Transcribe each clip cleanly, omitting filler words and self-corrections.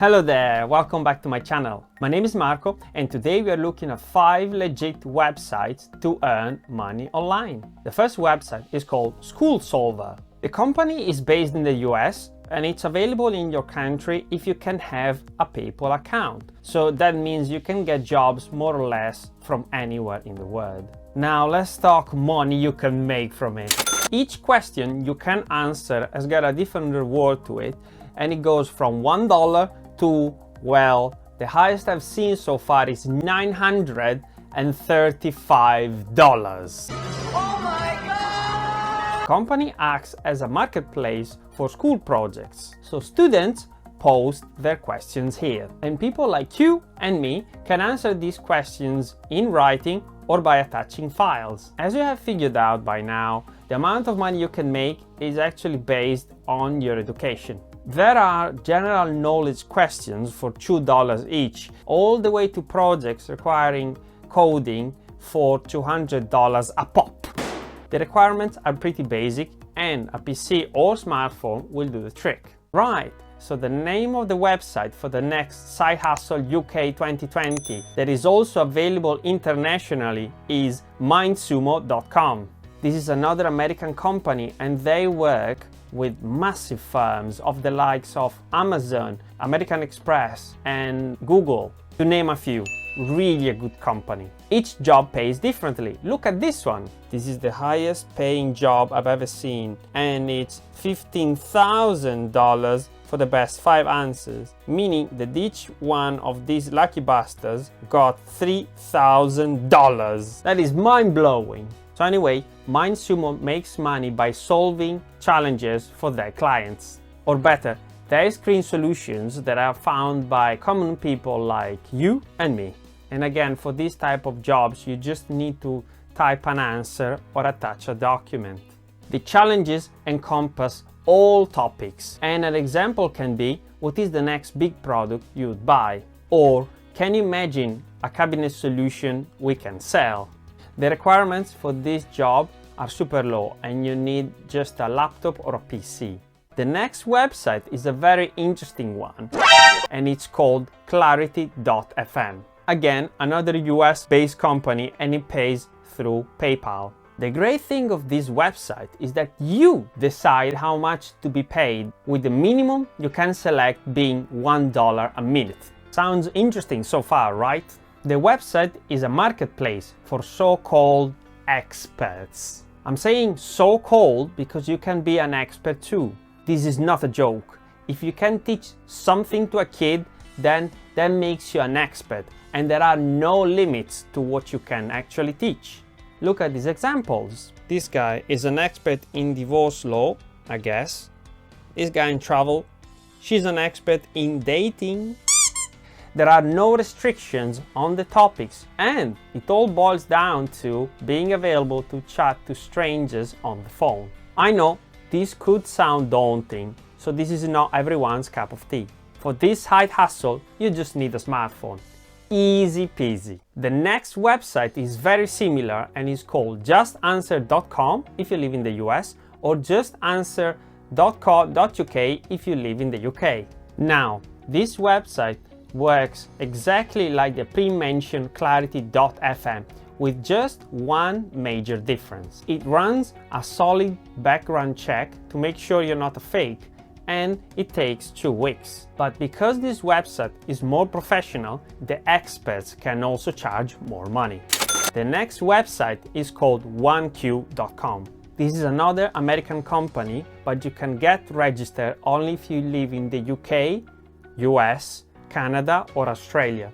Hello there, welcome back to my channel. My name is Marco and today we are looking at 5 legit websites to earn money online. The first website is called School Solver. The company is based in the US and it's available in your country if you can have a PayPal account. So that means you can get jobs more or less from anywhere in the world. Now let's talk money you can make from it. Each question you can answer has got a different reward to it, and it goes from $1 to, well, the highest I've seen so far is $935. Oh my God! The company acts as a marketplace for school projects. So students post their questions here, and people like you and me can answer these questions in writing or by attaching files. As you have figured out by now, the amount of money you can make is actually based on your education. There are general knowledge questions for $2 each, all the way to projects requiring coding for $200 a pop. The requirements are pretty basic and a PC or smartphone will do the trick. Right, so the name of the website for the next Side Hustle UK 2020 that is also available internationally is mindsumo.com. This is another American company and they work with massive firms of the likes of Amazon, American Express and Google, to name a few. Really a good company. Each job pays differently. Look at this one. This is the highest paying job I've ever seen and it's $15,000 for the best 5 answers, meaning that each one of these lucky bastards got $3,000. That is mind-blowing. So anyway, MindSumo makes money by solving challenges for their clients. Or better, they screen solutions that are found by common people like you and me. And again, for this type of jobs, you just need to type an answer or attach a document. The challenges encompass all topics. And an example can be, what is the next big product you'd buy? Or can you imagine a cabinet solution we can sell? The requirements for this job are super low and you need just a laptop or a PC. The next website is a very interesting one and it's called clarity.fm. Again, another US-based company and it pays through PayPal. The great thing of this website is that you decide how much to be paid, with the minimum you can select being $1 a minute. Sounds interesting so far, right? The website is a marketplace for so-called experts. I'm saying so-called because you can be an expert too. This is not a joke. If you can teach something to a kid, then that makes you an expert, and there are no limits to what you can actually teach. Look at these examples. This guy is an expert in divorce law, I guess. This guy in travel. She's an expert in dating. There are no restrictions on the topics and it all boils down to being available to chat to strangers on the phone. I know this could sound daunting, so this is not everyone's cup of tea. For this side hustle, you just need a smartphone. Easy peasy. The next website is very similar and is called justanswer.com if you live in the US or justanswer.co.uk if you live in the UK. Now, this website works exactly like the pre-mentioned clarity.fm with just one major difference. It runs a solid background check to make sure you're not a fake, and it takes 2 weeks. But because this website is more professional, the experts can also charge more money. The next website is called oneq.com. This is another American company, but you can get registered only if you live in the UK, US, Canada or Australia.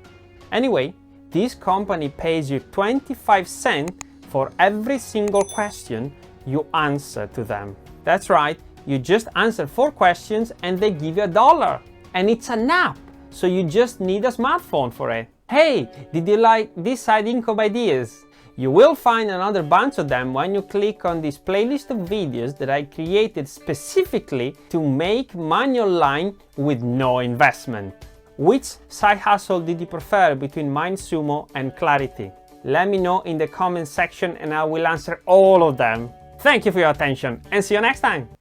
Anyway, this company pays you 25 cents for every single question you answer to them. That's right, you just answer 4 questions and they give you $1. And it's an app, so you just need a smartphone for it. Hey, did you like this side income ideas? You will find another bunch of them when you click on this playlist of videos that I created specifically to make money online with no investment. Which side hustle did you prefer between MindSumo and Clarity? Let me know in the comment section and I will answer all of them. Thank you for your attention and see you next time!